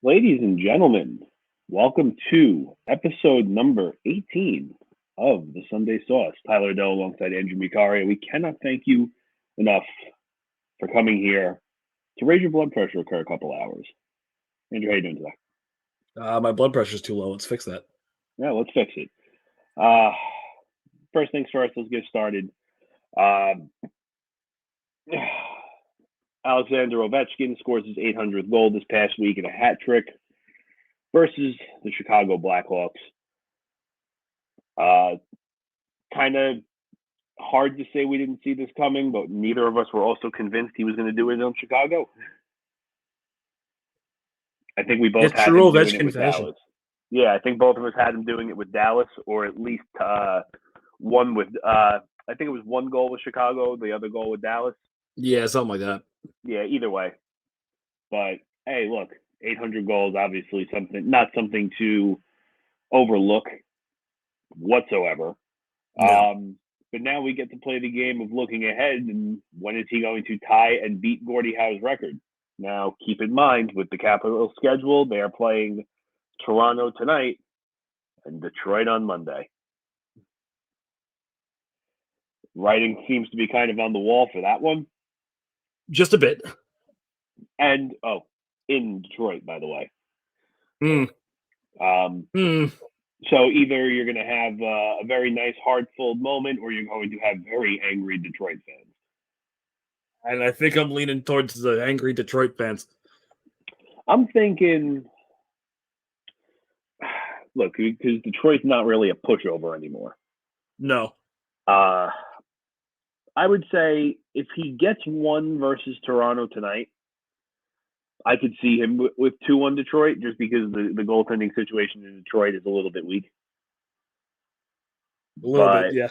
Ladies and gentlemen, welcome to episode number 18 of the Sunday Sauce. Tyler Doe alongside Andrew Mikari. We cannot thank you enough for coming here to raise your blood pressure for a couple hours. Andrew, how you doing today? My blood pressure's too low. Let's fix that. Yeah, let's fix it. First things first, let's get started. Alexander Ovechkin scores his 800th goal this past week in a hat trick versus the Chicago Blackhawks. Kind of hard to say we didn't see this coming, but neither of us were also convinced he was going to do it in Chicago. I think we both had him doing it with Dallas. Yeah, I think both of us had him doing it with Dallas, or at least one with. I think it was one goal with Chicago, the other goal with Dallas. Yeah, something like that. Yeah, either way. But hey, look, 800 goals, obviously not something to overlook whatsoever. No. But now we get to play the game of looking ahead, and when is he going to tie and beat Gordie Howe's record? Now, keep in mind, with the Capitals schedule, they are playing Toronto tonight and Detroit on Monday. Writing seems to be kind of on the wall for that one. Just a bit. And, in Detroit, by the way. So either you're going to have a very nice heart-filled moment, or you're going to have very angry Detroit fans. And I think I'm leaning towards the angry Detroit fans. I'm thinking, look, because Detroit's not really a pushover anymore. No. I would say if he gets one versus Toronto tonight, I could see him with 2-1 Detroit, just because the goaltending situation in Detroit is a little bit weak. A little bit, yeah.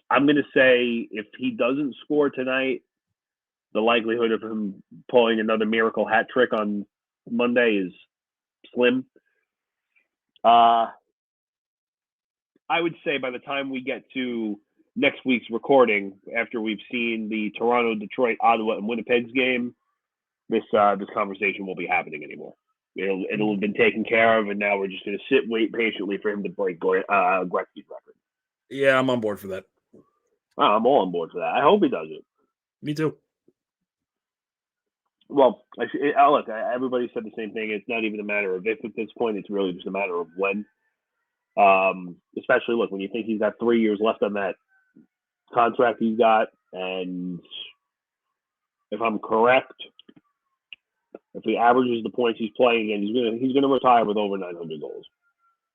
I'm going to say if he doesn't score tonight, the likelihood of him pulling another miracle hat trick on Monday is slim. I would say by the time we get to next week's recording, after we've seen the Toronto, Detroit, Ottawa, and Winnipeg's game, this conversation won't be happening anymore. It'll have been taken care of, and now we're just going to wait patiently for him to break Gretzky's record. Yeah, I'm on board for that. I'm all on board for that. I hope he does it. Me too. Well, look, everybody said the same thing. It's not even a matter of if at this point. It's really just a matter of when. Especially, look, when you think he's got 3 years left on that contract he's got, and if I'm correct, if he averages the points he's playing, and he's gonna retire with over 900 goals.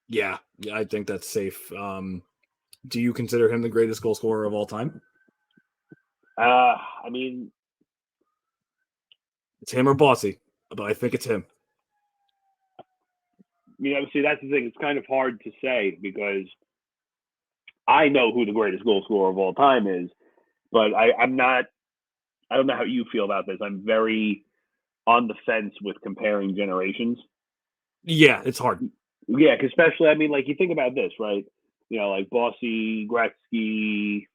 Yeah, I think that's safe. Do you consider him the greatest goal scorer of all time? I mean, it's him or Bossy, but I think it's him. See, that's the thing. It's kind of hard to say because I know who the greatest goal scorer of all time is, but I'm not. I don't know how you feel about this. I'm very on the fence with comparing generations. Yeah, it's hard. Yeah, especially, you think about this, right? Like Bossy, Gretzky,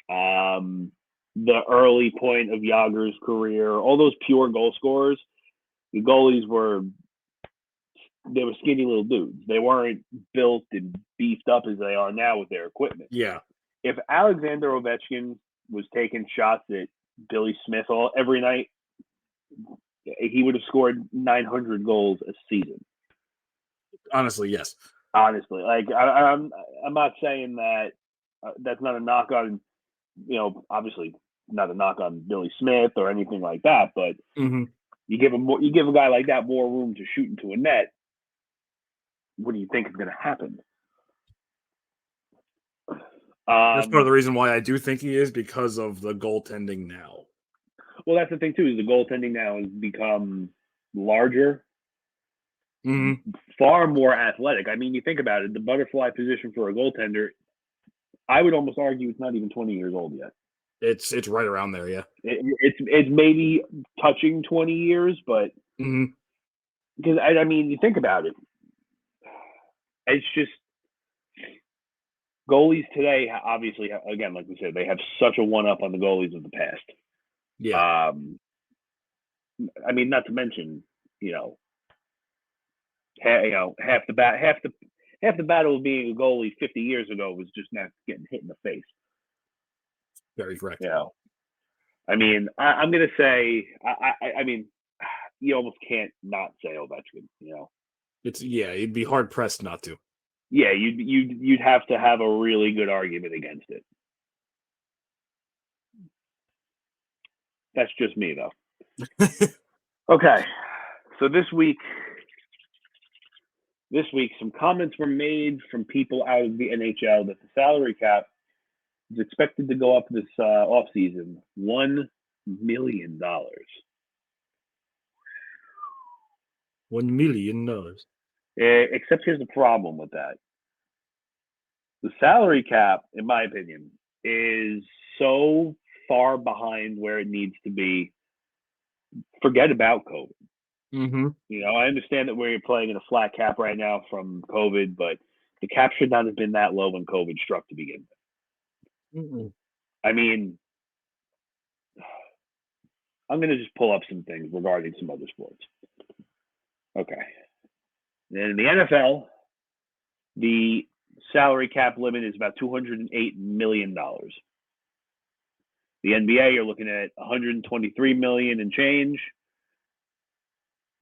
the early point of Jágr's career, all those pure goal scorers, the goalies were skinny little dudes. They weren't built and beefed up as they are now with their equipment. Yeah. If Alexander Ovechkin was taking shots at Billy Smith every night, he would have scored 900 goals a season. Honestly, yes. Honestly, I'm not saying that that's not a knock on, obviously not a knock on Billy Smith or anything like that, but you give a guy like that more room to shoot into a net. What do you think is going to happen? That's part of the reason why I do think he is, because of the goaltending now. Well, that's the thing too, is the goaltending now has become larger, far more athletic. You think about it, the butterfly position for a goaltender, I would almost argue it's not even 20 years old yet. It's right around there, yeah. It's maybe touching 20 years, but because you think about it, it's just goalies today, obviously, again, like we said, they have such a one-up on the goalies of the past. Yeah. Not to mention, half the battle of being a goalie 50 years ago was just not getting hit in the face. Very correct. You know, I mean, I'm gonna say, I mean, you almost can't not say Ovechkin. You know, You'd be hard pressed not to. yeah, you'd have to have a really good argument against it. That's just me, though. Okay, so this week, some comments were made from people out of the NHL that the salary cap is expected to go up this offseason $1 million. $1 million. Except here's the problem with that. The salary cap, in my opinion, is so far behind where it needs to be. Forget about COVID. Mm-hmm. You know, I understand that we're playing in a flat cap right now from COVID, but the cap should not have been that low when COVID struck to begin with. Mm-mm. I mean, I'm going to just pull up some things regarding some other sports. Okay. And in the NFL, the salary cap limit is about $208 million. The NBA, you're looking at $123 million and change.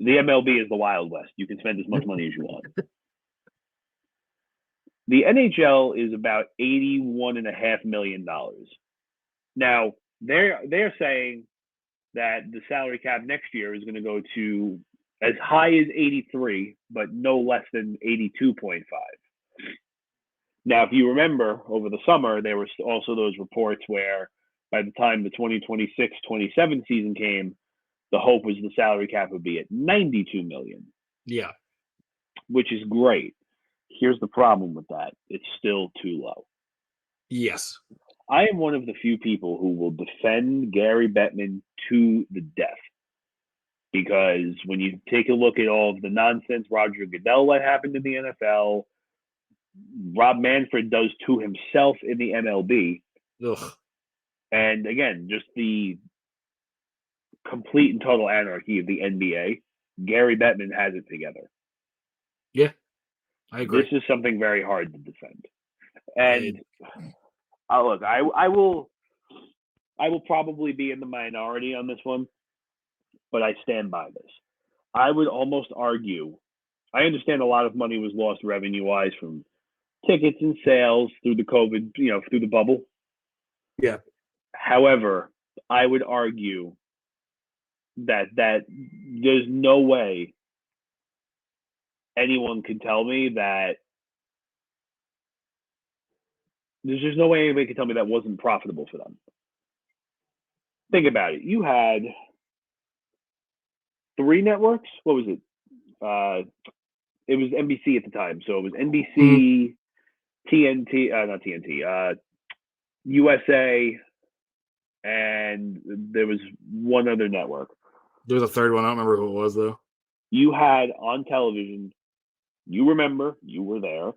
The MLB is the Wild West. You can spend as much money as you want. The NHL is about $81.5 million. Now, they're saying that the salary cap next year is going to go to as high as 83, but no less than 82.5. Now, if you remember, over the summer, there were also those reports where by the time the 2026-27 season came, the hope was the salary cap would be at 92 million. Yeah. Which is great. Here's the problem with that. It's still too low. Yes. I am one of the few people who will defend Gary Bettman to the death. Because when you take a look at all of the nonsense Roger Goodell let happened in the NFL, Rob Manfred does to himself in the MLB. Ugh. And again, just the complete and total anarchy of the NBA. Gary Bettman has it together. Yeah, I agree. This is something very hard to defend. And look, I will probably be in the minority on this one, but I stand by this. I would almost argue, I understand a lot of money was lost revenue-wise from tickets and sales through the COVID, through the bubble. Yeah. However, I would argue that there's no way anyone can tell me that there's just no way anybody can tell me that wasn't profitable for them. Think about it. You had 3 networks. What was it? It was NBC at the time. So it was NBC, TNT, not TNT, USA, and there was one other network. There was a third one. I don't remember who it was, though. You had on television, you remember, you were there,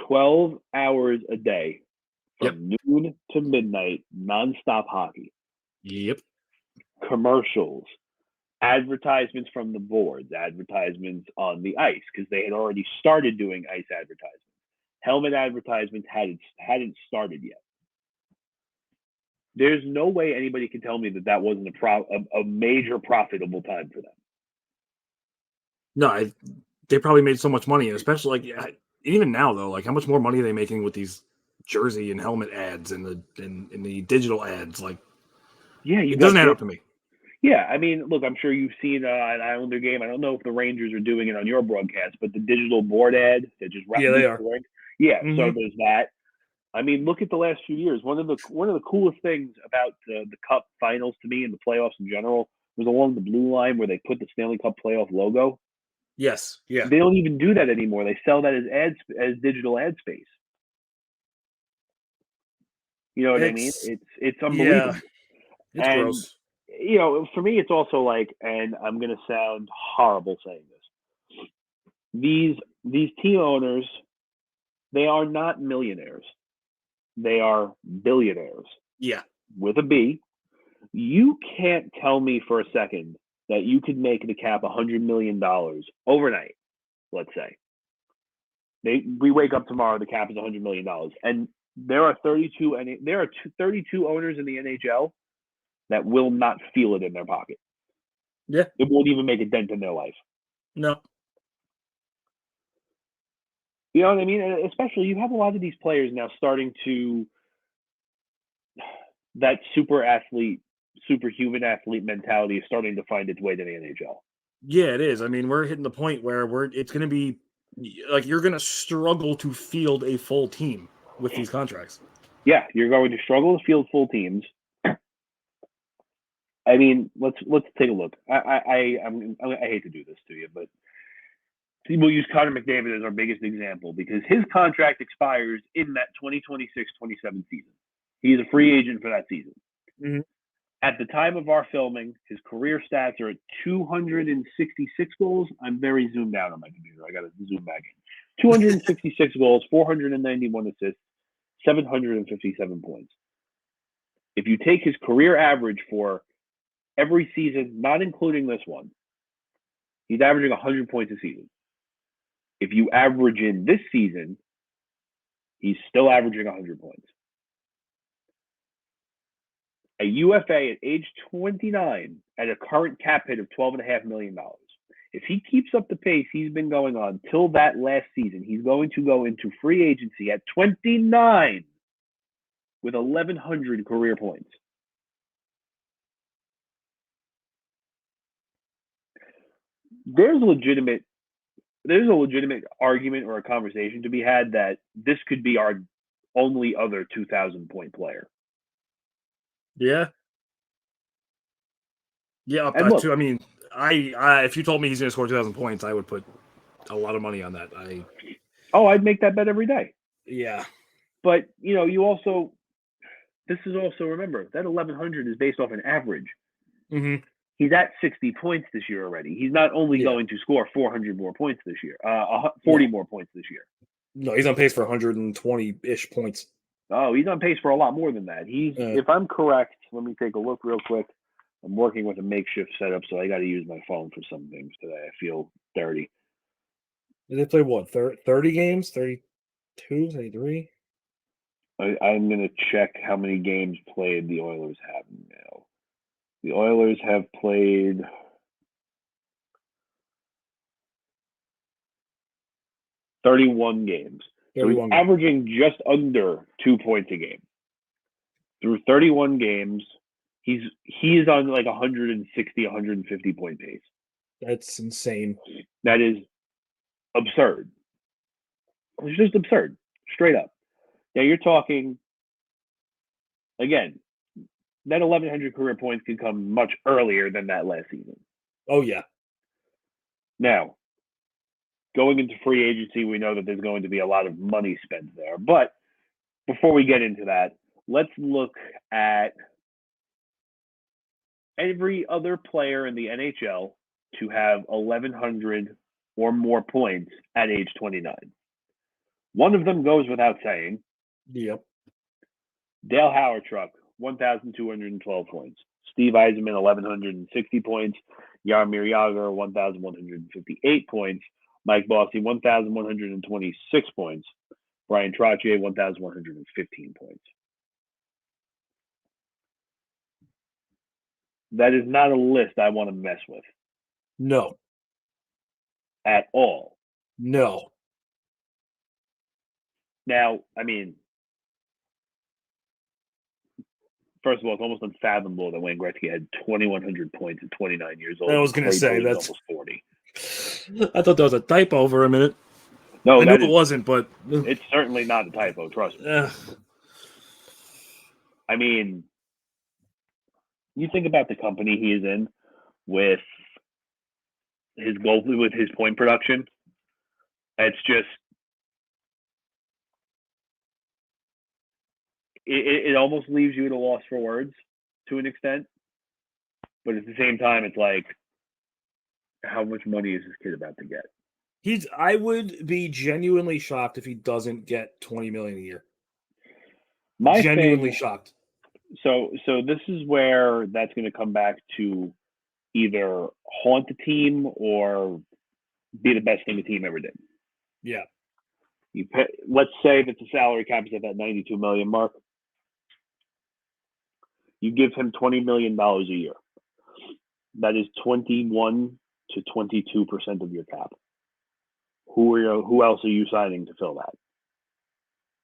12 hours a day from noon to midnight, nonstop hockey. Yep. Commercials, advertisements from the boards, advertisements on the ice, because they had already started doing ice advertisements. Helmet advertisements hadn't started yet. There's no way anybody can tell me that wasn't a major profitable time for them. No, they probably made so much money, especially even now though. Like, how much more money are they making with these jersey and helmet ads and the digital ads? Like, yeah, it doesn't add up to me. Yeah, I mean, look, I'm sure you've seen an Islander game. I don't know if the Rangers are doing it on your broadcast, but the digital board ad that just they are. Yeah, so there's that. I mean, look at the last few years. One of the coolest things about the Cup Finals to me and the playoffs in general was along the blue line where they put the Stanley Cup playoff logo. Yes, yeah. They don't even do that anymore. They sell that as digital ad space. You know what I mean? It's unbelievable. Yeah, it's gross. For me, it's also like, and I'm going to sound horrible saying this. These team owners, they are not millionaires. They are billionaires. Yeah. With a B. You can't tell me for a second that you could make the cap $100 million overnight. let's say. We wake up tomorrow, the cap is $100 million. And there are 32 owners in the NHL that will not feel it in their pocket. Yeah. It won't even make a dent in their life. No. You know what I mean? And especially, you have a lot of these players now starting to that superhuman athlete mentality is starting to find its way to the NHL. Yeah, it is. I mean, we're hitting the point where it's going to be like you're going to struggle to field a full team with these contracts. Yeah, you're going to struggle to field full teams. I mean, let's take a look. I hate to do this to you, but we'll use Connor McDavid as our biggest example because his contract expires in that 2026-27 season. He's a free agent for that season. Mm-hmm. At the time of our filming, his career stats are at 266 goals. I'm very zoomed out on my computer. I got to zoom back in. 266 goals, 491 assists, 757 points. If you take his career average for every season, not including this one, he's averaging 100 points a season. If you average in this season, he's still averaging 100 points. A UFA at age 29 at a current cap hit of $12.5 million. If he keeps up the pace he's been going on till that last season, he's going to go into free agency at 29 with 1,100 career points. There's a legitimate argument or a conversation to be had that this could be our only other 2,000-point player. Yeah. Yeah, up that too. I mean, I if you told me he's going to score 2,000 points, I would put a lot of money on that. I'd make that bet every day. Yeah. But, this is also, remember, that 1,100 is based off an average. Mm-hmm. He's at 60 points this year already. He's not only going to score 400 more points this year, 40 more points this year. No, he's on pace for 120-ish points. Oh, he's on pace for a lot more than that. If I'm correct, let me take a look real quick. I'm working with a makeshift setup, so I got to use my phone for some things today. I feel dirty. Did they play what, 30 games? 32, 33? I'm going to check how many games played the Oilers have now. The Oilers have played 31 games. So he's averaging just under 2 points a game. Through 31 games, he is on like 160, 150 point pace. That's insane. That is absurd. It's just absurd, straight up. Now you're talking, again, that 1,100 career points can come much earlier than that last season. Oh, yeah. Now, going into free agency, we know that there's going to be a lot of money spent there. But before we get into that, let's look at every other player in the NHL to have 1,100 or more points at age 29. One of them goes without saying. Yep. Dale Hawerchuk, 1,212 points. Steve Yzerman, 1,160 points. Jaromir Jagr, 1,158 points. Mike Bossy, 1,126 points. Brian Trottier, 1,115 points. That is not a list I want to mess with. No. At all. No. Now, I mean, first of all, it's almost unfathomable that Wayne Gretzky had 2,100 points at 29 years old. I was going to say that's almost 40. I thought that was a typo for a minute. No, I knew it wasn't, but it's certainly not a typo. Trust me. I mean, you think about the company he is in with his goal, with his point production. It's just it almost leaves you at a loss for words to an extent. But at the same time, it's like, how much money is this kid about to get? I would be genuinely shocked if he doesn't get $20 million a year. Genuinely shocked. So this is where that's going to come back to either haunt the team or be the best thing the team ever did. Yeah. Let's say that the salary cap is at that $92 million mark. You give him $20 million a year. That is 21 to 22% of your cap. Who else are you signing to fill that?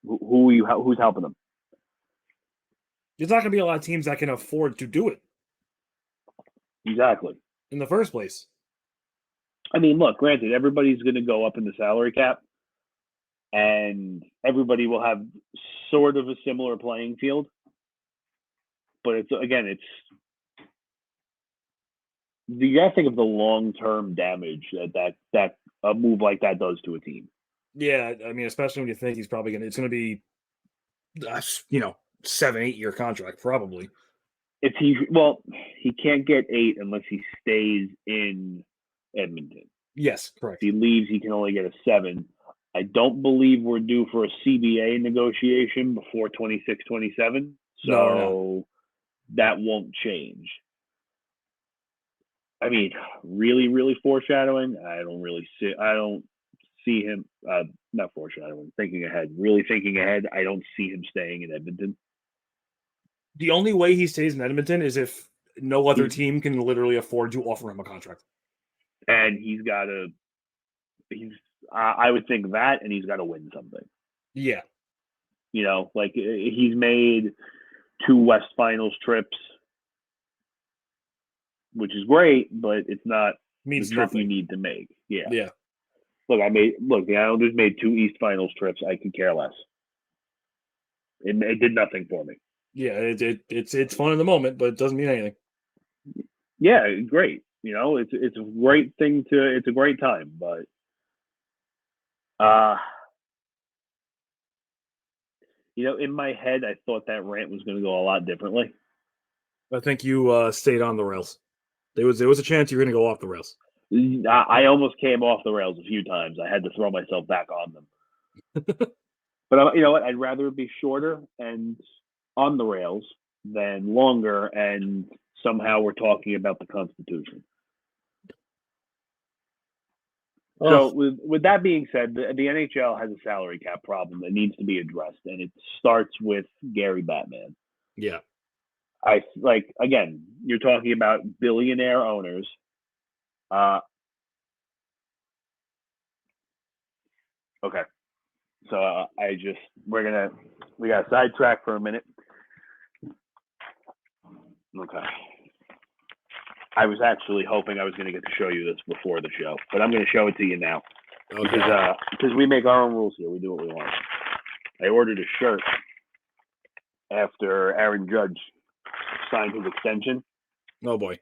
Who's helping them? There's not going to be a lot of teams that can afford to do it. Exactly. In the first place. I mean, look, granted, everybody's going to go up in the salary cap, and everybody will have sort of a similar playing field. But you got to think of the long-term damage that a move like that does to a team. Yeah, I mean, especially when you think it's going to be, 7-8 year contract probably. He can't get 8 unless he stays in Edmonton. Yes, correct. If he leaves, he can only get a 7. I don't believe we're due for a CBA negotiation before 26-27, so that won't change. I mean, really, really foreshadowing. I don't see him. Not foreshadowing. Thinking ahead. Really thinking ahead. I don't see him staying in Edmonton. The only way he stays in Edmonton is if no other team can literally afford to offer him a contract. And I would think that, and he's got to win something. Yeah. Like he's made 2 West Finals trips, which is great, but it's not the trip you need to make. Yeah. Yeah. Look, the Islanders made 2 East Finals trips. I could care less. It did nothing for me. Yeah, it's fun in the moment, but it doesn't mean anything. Yeah, great. It's a great thing it's a great time, but in my head, I thought that rant was going to go a lot differently. I think you stayed on the rails. There was a chance you were going to go off the rails. I almost came off the rails a few times. I had to throw myself back on them. But you know what? I'd rather it be shorter and on the rails than longer, and somehow we're talking about the Constitution. So with that being said, the NHL has a salary cap problem that needs to be addressed, and it starts with Gary Batman. Yeah. Again, you're talking about billionaire owners. Okay. So we got sidetracked for a minute. Okay. I was actually hoping I was going to get to show you this before the show, but I'm going to show it to you now. Okay. Because we make our own rules here. We do what we want. I ordered a shirt after Aaron Judge signed his extension. Oh boy.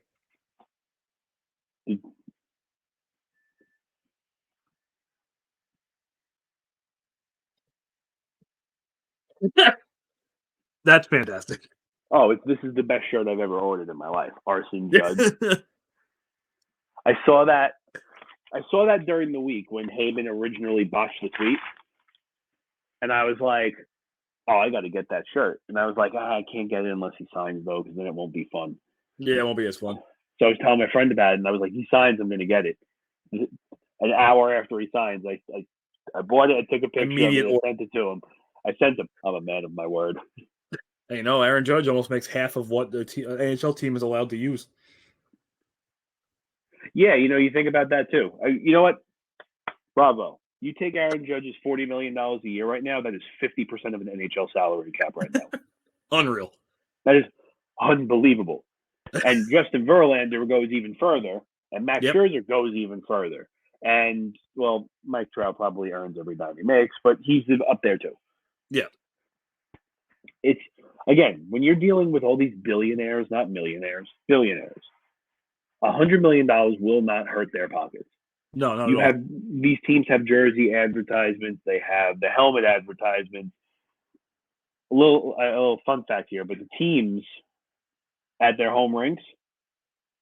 That's fantastic. Oh, this is the best shirt I've ever ordered in my life. Arson Judge. I saw that during the week when Heyman originally botched the tweet. And I was like, oh, I got to get that shirt. And I was like, I can't get it unless he signs, though, because then it won't be fun. Yeah, it won't be as fun. So I was telling my friend about it, and I was like, he signs, I'm going to get it. An hour after he signs, I bought it, I took a picture of it, I sent it to him. I'm a man of my word. Hey, no, Aaron Judge almost makes half of what the NHL team is allowed to use. Yeah, you think about that too. You know what? Bravo. You take Aaron Judge's $40 million a year right now, that is 50% of an NHL salary cap right now. Unreal. That is unbelievable. And Justin Verlander goes even further, and Max Scherzer goes even further. And, well, Mike Trout probably earns every dime he makes, but he's up there too. Yeah. It's, again, when you're dealing with all these billionaires, not millionaires, billionaires, $100 million will not hurt their pockets. No. These teams have jersey advertisements. They have the helmet advertisements. A little fun fact here, but the teams at their home rinks,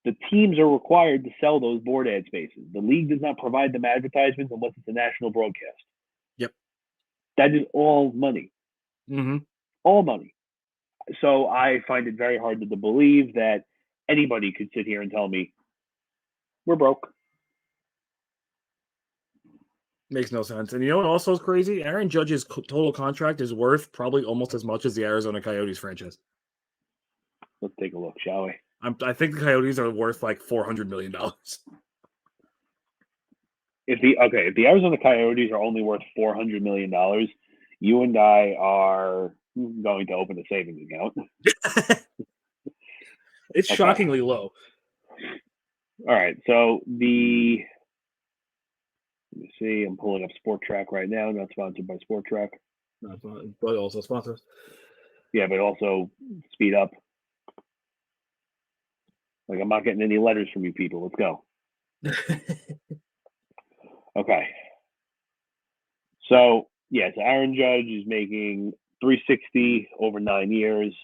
the teams are required to sell those board ad spaces. The league does not provide them advertisements unless it's a national broadcast. Yep. That is all money. Mm-hmm. All money. So I find it very hard to believe that anybody could sit here and tell me we're broke. Makes no sense. And you know what also is crazy? Aaron Judge's total contract is worth probably almost as much as the Arizona Coyotes franchise. Let's take a look, shall we? I think the Coyotes are worth like $400 million. If the Arizona Coyotes are only worth $400 million, you and I are going to open a savings account. It's shockingly low. All right, so let me see. I'm pulling up Sport Track right now. Not sponsored by Sport Track. But also sponsors. Yeah, but also speed up. Like, I'm not getting any letters from you people. Let's go. Okay. So, yes, Aaron Judge is making $360 over 9 years.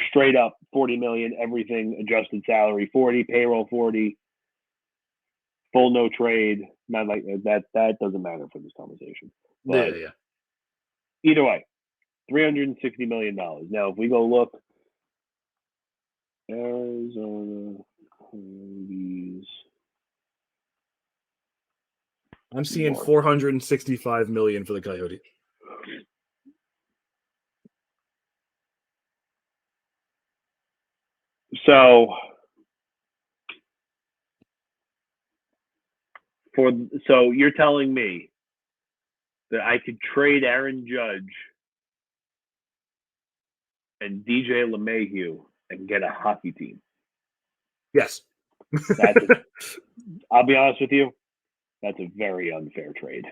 Straight up $40 million, everything, adjusted salary $40, payroll $40, full no trade. Not like that. That doesn't matter for this conversation. But yeah. Either way, $360 million. Now, if we go look, Arizona Coyotes. I'm seeing $465 million for the Coyotes. So you're telling me that I could trade Aaron Judge and DJ LeMahieu and get a hockey team? Yes. I'll be honest with you, that's a very unfair trade.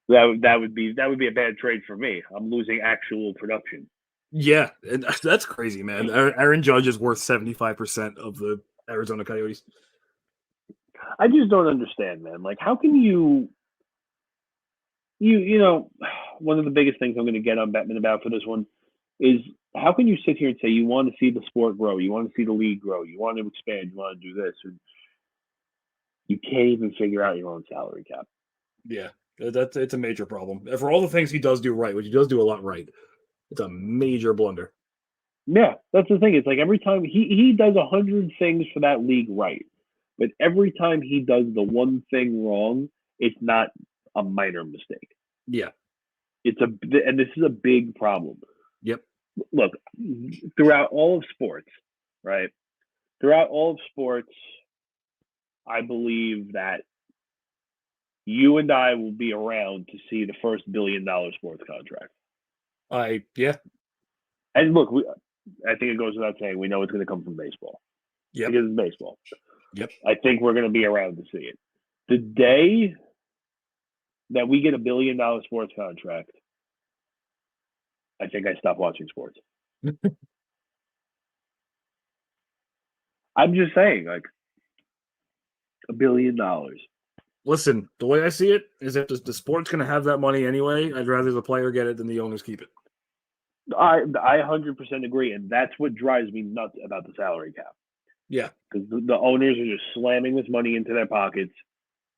that would be a bad trade for me. I'm losing actual production. Yeah, and that's crazy, man. Aaron Judge is worth 75% of the Arizona Coyotes. I just don't understand, man. Like, how can you know, one of the biggest things I'm going to get on Bettman about for this one is, how can you sit here and say you want to see the sport grow, you want to see the league grow, you want to expand, you want to do this, and you can't even figure out your own salary cap? Yeah, it's a major problem. For all the things he does do right, which he does do a lot right, it's a major blunder. Yeah, that's the thing. It's like every time he does 100 things for that league right, but every time he does the one thing wrong, it's not a minor mistake. Yeah. And this is a big problem. Yep. Look, throughout all of sports, right? Throughout all of sports, I believe that you and I will be around to see the first $1 billion sports contract. Yeah. And look, I think it goes without saying, we know it's going to come from baseball. Yep. Because it's baseball. Yep. I think we're going to be around to see it. The day that we get $1 billion sports contract, I think I stop watching sports. I'm just saying, like, $1 billion. Listen, the way I see it is, if the sport's going to have that money anyway, I'd rather the player get it than the owners keep it. I 100% agree, and that's what drives me nuts about the salary cap. Yeah, because the owners are just slamming this money into their pockets.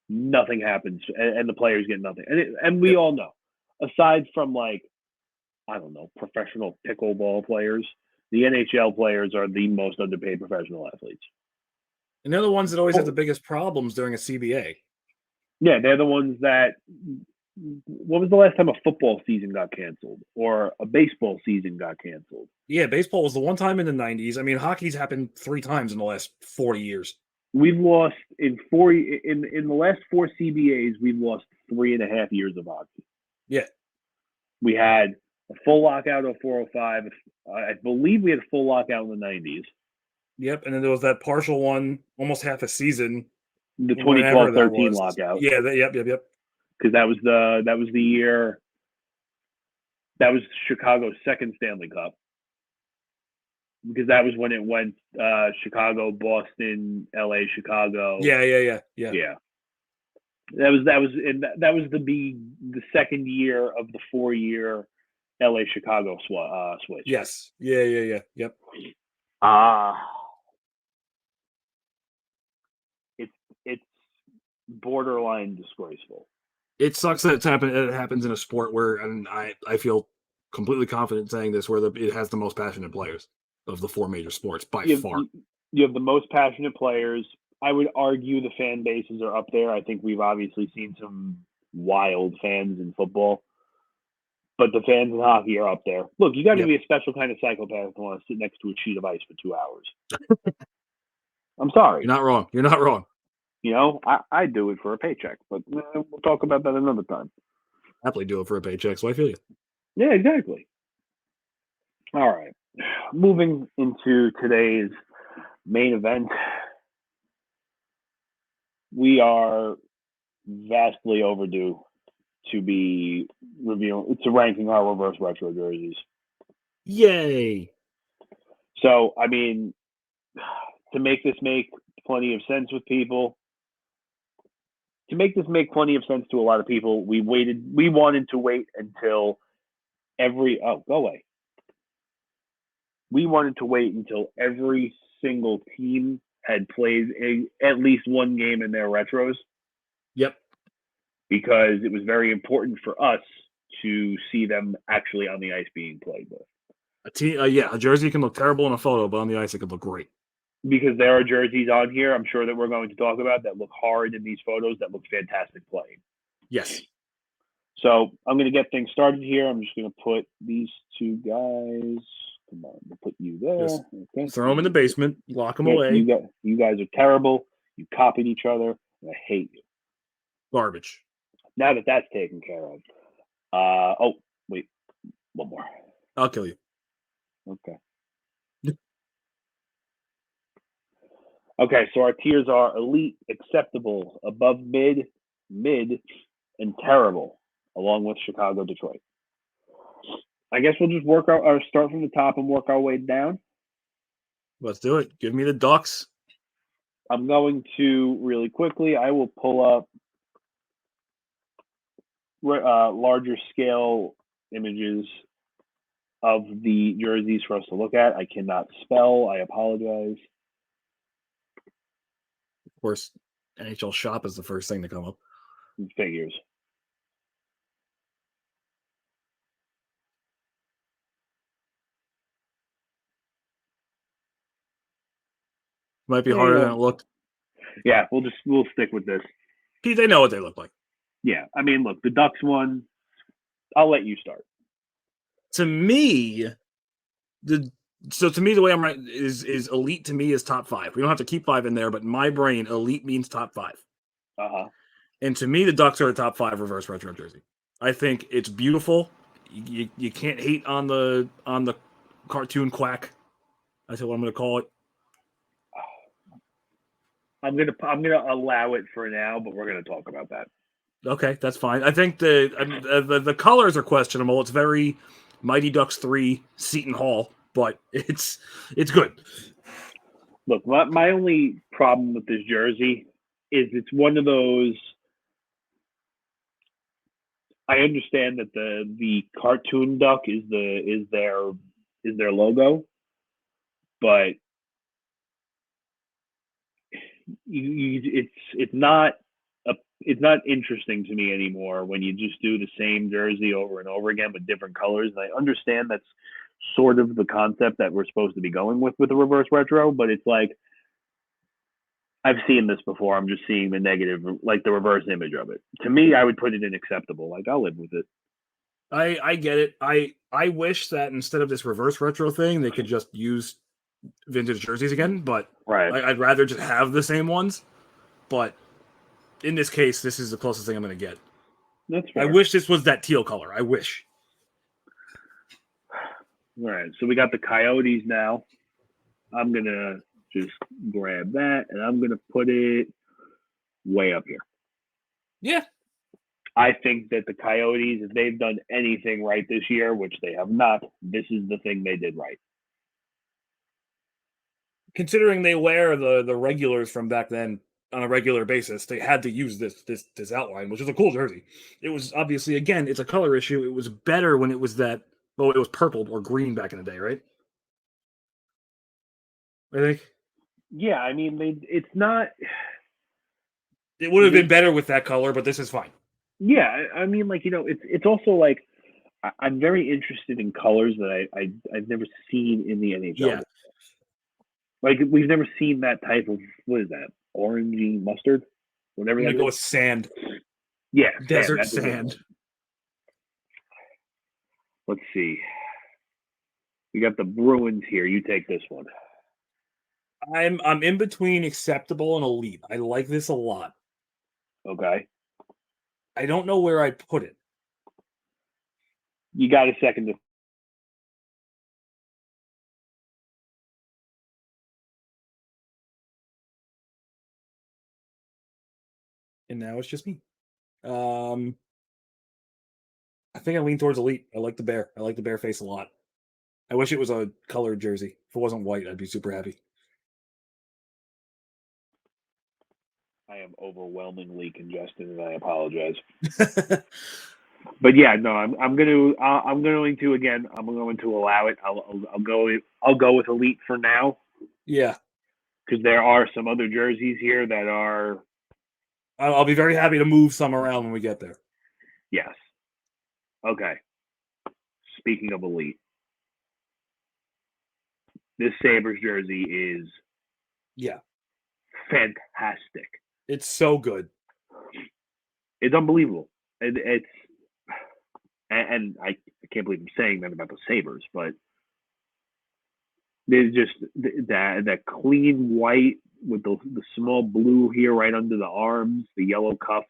Nothing happens, and the players get nothing. And we all know, aside from, like, I don't know, professional pickleball players, the NHL players are the most underpaid professional athletes. And they're the ones that always have the biggest problems during a CBA. Yeah, they're the ones that. When was the last time a football season got canceled or a baseball season got canceled? Yeah, baseball was the one time in the 90s. I mean, hockey's happened 3 times in the last 40 years. We've lost in the last 4 CBAs, we've lost 3.5 years of hockey. Yeah. We had a full lockout of 405. I believe we had a full lockout in the 90s. Yep, and then there was that partial one, almost half a season. The 2012-13 lockout. Yeah, yep. Because that was the year. That was Chicago's second Stanley Cup. Because that was when it went Chicago, Boston, LA, Chicago. Yeah. That was the second year of the 4-year LA Chicago switch. Yes. Yeah. Yep. It's borderline disgraceful. It sucks that it happens in a sport where, and I feel completely confident saying this, where it has the most passionate players of the 4 major sports by far. You have the most passionate players. I would argue the fan bases are up there. I think we've obviously seen some wild fans in football, but the fans in hockey are up there. Look, you got to Yep. be a special kind of psychopath to want to sit next to a sheet of ice for 2 hours. I'm sorry. You're not wrong. You're not wrong. You know, I do it for a paycheck, but we'll talk about that another time. Happily do it for a paycheck, so I feel you. Yeah, exactly. All right. Moving into today's main event, we are vastly overdue to be ranking our reverse retro jerseys. Yay! So, I mean, to make this make plenty of sense with people, to a lot of people, we wanted to wait until we wanted to wait until every single team had played at least one game in their retros. Yep. Because it was very important for us to see them actually on the ice being played with. A jersey can look terrible in a photo, but on the ice it could look great. Because there are jerseys on here, I'm sure that we're going to talk about, that look hard in these photos, that look fantastic playing. Yes. So I'm going to get things started here. I'm just going to put these two guys. Come on, we'll put you there. Just okay. throw them in the basement, lock them away. You guys are terrible. You copied each other, and I hate you. Garbage. Now that that's taken care of. Wait. One more. I'll kill you. Okay. Okay, so our tiers are elite, acceptable, above mid, and terrible, along with Chicago, Detroit. I guess we'll just start from the top and work our way down. Let's do it. Give me the Ducks. I'm going to really quickly. I will pull up larger scale images of the jerseys for us to look at. I cannot spell. I apologize. Of course, NHL Shop is the first thing to come up. Figures. Might be harder than it looked. Yeah, we'll stick with this. They know what they look like. Yeah, I mean, look, the Ducks one. I'll let you start. To me, the way I'm right is elite. To me is top 5. We don't have to keep 5 in there, but in my brain, elite means top 5. And to me, the Ducks are a top 5 reverse retro jersey. I think it's beautiful. You can't hate on the cartoon quack. That's what I'm going to call it. I'm gonna allow it for now, but we're gonna talk about that. Okay, that's fine. I think the colors are questionable. It's very Mighty Ducks 3 Seton Hall, but it's good. Look, my only problem with this jersey is it's one of those. I understand that the cartoon duck is their logo, but it's not interesting to me anymore when you just do the same jersey over and over again with different colors. And I understand that's sort of the concept that we're supposed to be going with the reverse retro, but it's like I've seen this before. I'm just seeing the negative, like the reverse image of it. To me, I would put it in acceptable. Like I'll live with it. I get it. I wish that instead of this reverse retro thing, they could just use vintage jerseys again, but right. I'd rather just have the same ones. But in this case, this is the closest thing I'm going to get. That's fair. I wish this was that teal color. I wish. All right, so we got the Coyotes now. I'm going to just grab that, and I'm going to put it way up here. Yeah. I think that the Coyotes, if they've done anything right this year, which they have not, this is the thing they did right. Considering they wear the regulars from back then on a regular basis, they had to use this outline, which is a cool jersey. It was obviously, again, it's a color issue. It was better when it was it was purple or green back in the day, right? I think. Yeah, I mean, it's not. It would have been better with that color, but this is fine. Yeah, I mean, like, it's also like I'm very interested in colors that I've never seen in the NHL. Yeah. Like we've never seen that type of, what is that? orangey mustard, whatever. I'm that gonna go is. with sand. Yeah, Desert sand. sand. Let's see. We got the Bruins here. You take this one. I'm in between acceptable and elite. I like this a lot. Okay. I don't know where I'd put it. You got a second to. And now it's just me. I think I lean towards elite. I like the bear. I like the bear face a lot. I wish it was a colored jersey. If it wasn't white, I'd be super happy. I am overwhelmingly congested, and I apologize. But yeah, no, I'm going to again. I'm going to allow it. I'll go with elite for now. Yeah, because there are some other jerseys here that are. I'll be very happy to move some around when we get there. Yes. Okay. Speaking of elite, this Sabres jersey is. Yeah. Fantastic. It's so good. It's unbelievable. It's. And I can't believe I'm saying that about the Sabres, but there's just that clean white with the small blue here right under the arms, the yellow cuffs.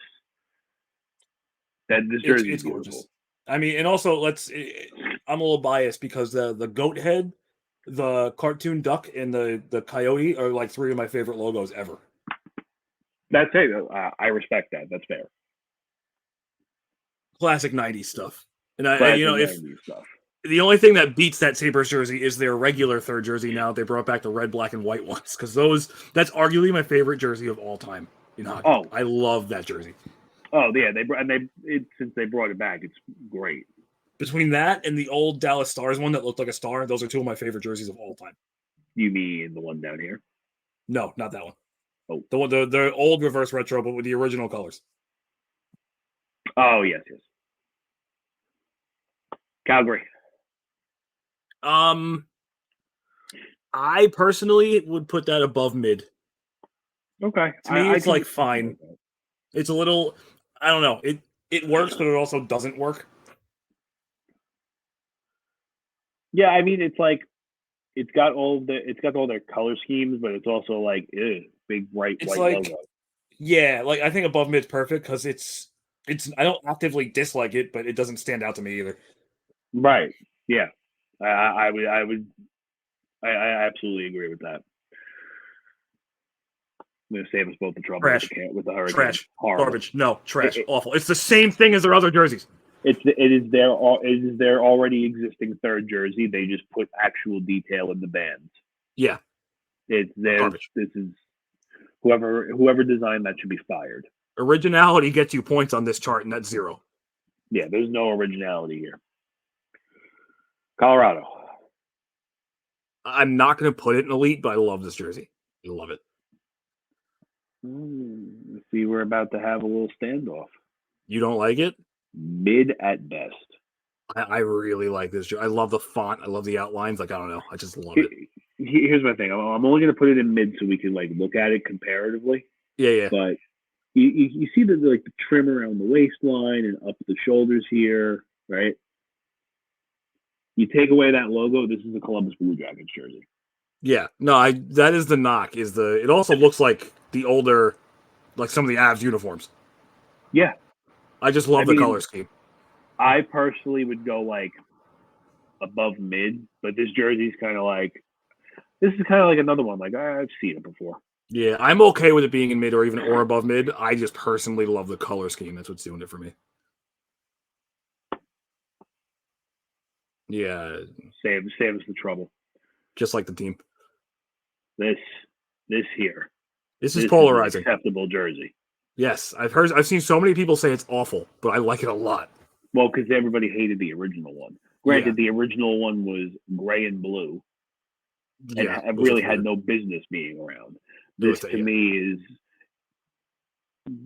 That this jersey is gorgeous. beautiful. I mean, and also I'm a little biased because the goat head, the cartoon duck, and the coyote are like three of my favorite logos ever. That's it. I respect that. That's fair. Classic 90s stuff. And stuff. The only thing that beats that Sabres jersey is their regular third jersey now that they brought back the red, black, and white ones. Because that's arguably my favorite jersey of all time in hockey. Oh. I love that jersey. Oh yeah, since they brought it back, it's great. Between that and the old Dallas Stars one that looked like a star, those are two of my favorite jerseys of all time. You mean the one down here? No, not that one. Oh, the old reverse retro, but with the original colors. Oh yes. Calgary. I personally would put that above mid. Okay. To me, it's like fine. It's a little, I don't know. It works, but it also doesn't work. Yeah, I mean, it's like it's got all their color schemes, but it's also like big bright white logo. Yeah, like I think above mid's perfect because it's I don't actively dislike it, but it doesn't stand out to me either. Right. Yeah. I absolutely agree with that. I'm going to save us both the trouble with the Hurricane. Trash. Horrible. Garbage. No, trash. Awful. It's the same thing as their other jerseys. It is their already existing third jersey. They just put actual detail in the bands. Yeah. It's garbage. This is whoever designed that should be fired. Originality gets you points on this chart, and that's 0. Yeah, there's no originality here. Colorado. I'm not going to put it in elite, but I love this jersey. I love it. See, we're about to have a little standoff. You don't like it? Mid at best. I really like this. I love the font. I love the outlines. Like, I don't know. I just love it. Here's my thing. I'm only going to put it in mid so we can look at it comparatively. Yeah. But you see the trim around the waistline and up the shoulders here, right? You take away that logo, this is a Columbus Blue Jackets jersey. Yeah. No, that is the knock. It also looks like the older, like some of the Avs uniforms. Yeah. I just love the color scheme. I personally would go above mid, but this jersey's kind of this is kind of like another one. I've seen it before. Yeah, I'm okay with it being in mid or above mid. I just personally love the color scheme. That's what's doing it for me. Yeah. Save us the trouble. Just like the team. This here. This is polarizing. Is an acceptable jersey. Yes, I've seen so many people say it's awful, but I like it a lot. Well, because everybody hated the original one. Granted, the original one was gray and blue, and really had no business being around. This to me is,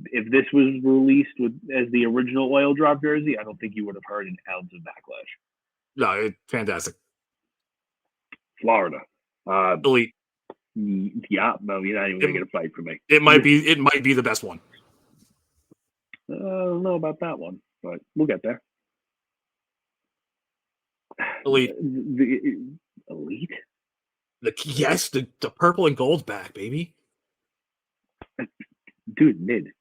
if this was released as the original oil drop jersey, I don't think you would have heard an ounce of backlash. No, it's fantastic. Florida. Elite. Yeah, no, you're not even gonna get a fight from me. It might be the best one. I don't know about that one, but we'll get there. Elite. The elite. The purple and gold's back, baby. Dude, mid.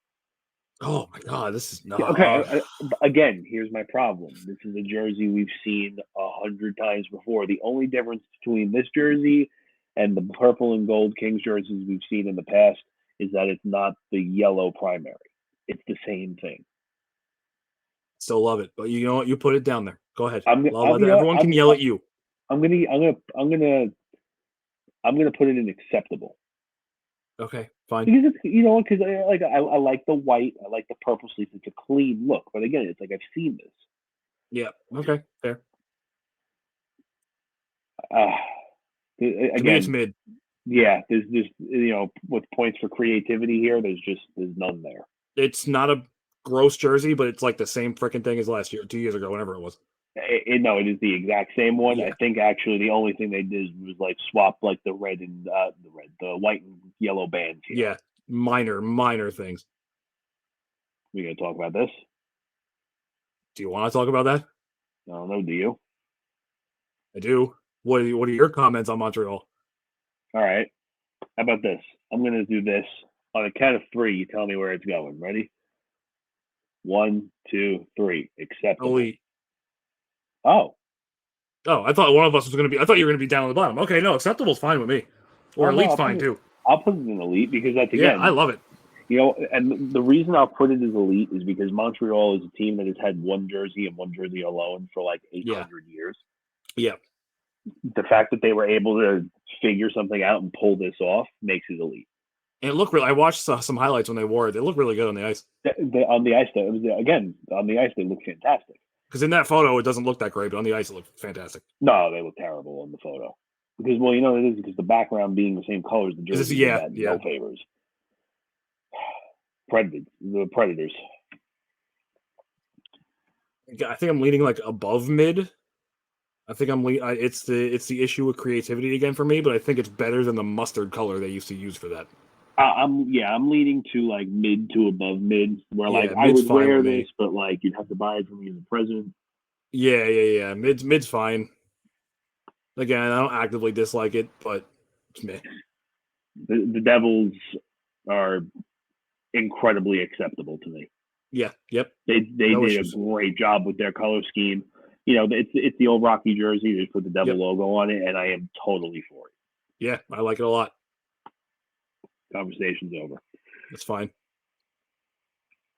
Oh my god, this is not okay. Again, here's my problem. This is a jersey we've seen 100 times before. The only difference between this jersey and the purple and gold Kings jerseys we've seen in the past is that it's not the yellow primary. It's the same thing. Still love it, but you know what? You put it down there. Go ahead. Everyone can yell at you. I'm gonna put it in acceptable. Okay, fine. Because because I like the white, I like the purple sleeves. It's a clean look, but again, it's like I've seen this. Yeah. Okay. Fair. Again, to me, it's mid. Yeah, there's with points for creativity here. There's none there. It's not a gross jersey, but it's like the same freaking thing as last year, 2 years ago, whenever it was. No, it is the exact same one. Yeah. I think actually the only thing they did was like swap like the white and yellow bands here. Yeah, minor things. We gonna talk about this? Do you want to talk about that? I don't know. Do you? I do. What are your comments on Montreal? All right. How about this? I'm gonna do this on a count of 3. You tell me where it's going. Ready? 1, 2, 3. Acceptable. Elite. Oh, I thought one of us was going to be. I thought you were going to be down at the bottom. Okay, no, acceptable's fine with me. Or elite's fine too. I'll put it in elite because that's again. Yeah, I love it. And the reason I'll put it as elite is because Montreal is a team that has had one jersey and one jersey alone for like 800 years. Yeah. The fact that they were able to figure something out and pull this off makes it elite. And it looked really. I watched some highlights when they wore it. They look really good on the ice. On the ice, on the ice they look fantastic. Because in that photo, it doesn't look that great, but on the ice, it looked fantastic. No, they look terrible in the photo. Because, it is because the background being the same color as the jersey. No favors. The Predators. I think I'm leaning like above mid. I think it's the issue with creativity again for me, but I think it's better than the mustard color they used to use for that. I'm leaning to like mid to above mid, where like I would wear this, but like you'd have to buy it from me as a present. Yeah. Mid's fine. Again, I don't actively dislike it, but it's meh. The Devils are incredibly acceptable to me. Yeah, yep. They did a great job with their color scheme. It's the old Rocky jersey. They put the Devil logo on it, and I am totally for it. Yeah, I like it a lot. Conversation's over. That's fine.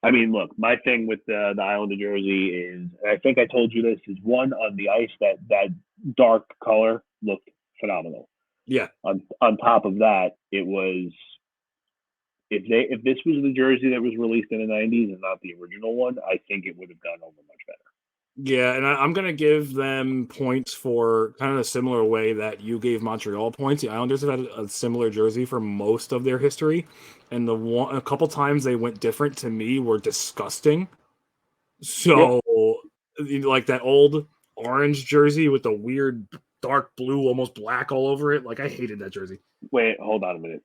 I mean, look, my thing with the Islander jersey is, and I think I told you this, is one on the ice that dark color looked phenomenal. Yeah. On top of that, it was if this was the jersey that was released in the 90s and not the original one, I think it would have gone over much better. Yeah, and I'm going to give them points for kind of a similar way that you gave Montreal points. The Islanders have had a similar jersey for most of their history, and a couple times they went different to me were disgusting. So, like that old orange jersey with the weird dark blue, almost black all over it. Like, I hated that jersey. Wait, hold on a minute.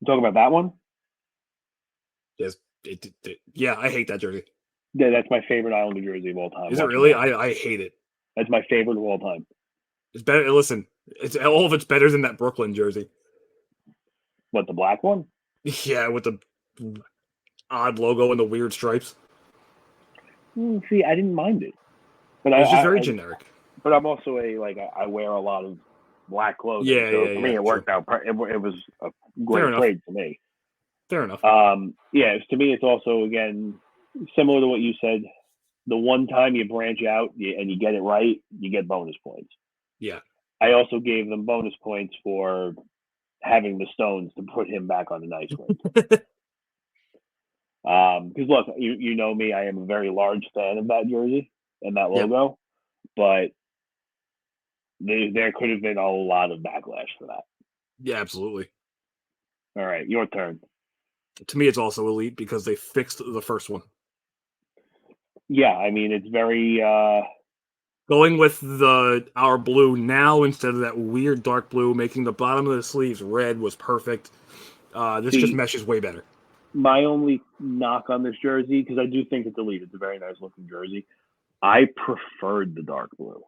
Talk about that one? Yes. Yeah, I hate that jersey. Yeah, that's my favorite Islander jersey of all time. Is it really? I hate it. That's my favorite of all time. It's better. Listen, all of it's better than that Brooklyn jersey. What, the black one? Yeah, with the odd logo and the weird stripes. See, I didn't mind it, but it's just very generic. But I'm also I wear a lot of black clothing. Yeah, so for me, it worked out. It was a great trade for me. Fair enough. To me, it's also again similar to what you said. The one time you branch out and you get it right, you get bonus points. Yeah. I also gave them bonus points for having the stones to put him back on the nice rink. Because look, you know me, I am a very large fan of that jersey and that logo, but there could have been a lot of backlash for that. Yeah, absolutely. All right, your turn. To me, it's also elite because they fixed the first one. Yeah, I mean it's very going with our blue now instead of that weird dark blue, making the bottom of the sleeves red was perfect. This just meshes way better. My only knock on this jersey, because I do think it's elite, it's a very nice looking jersey. I preferred the dark blue.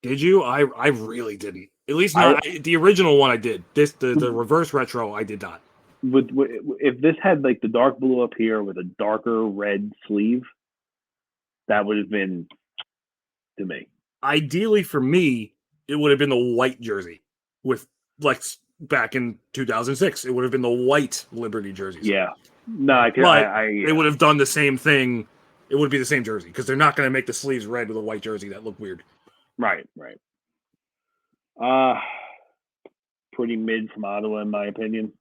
Did you? I really didn't. At least not the original one. I did. The reverse retro. I did not. If this had like the dark blue up here with a darker red sleeve, that would have been to me. Ideally for me, it would have been the white jersey with like back in 2006. It would have been the white Liberty jerseys. Yeah. No, they would have done the same thing. It would be the same jersey because they're not going to make the sleeves red with a white jersey. That look weird. Right. Pretty mid from Ottawa, in my opinion.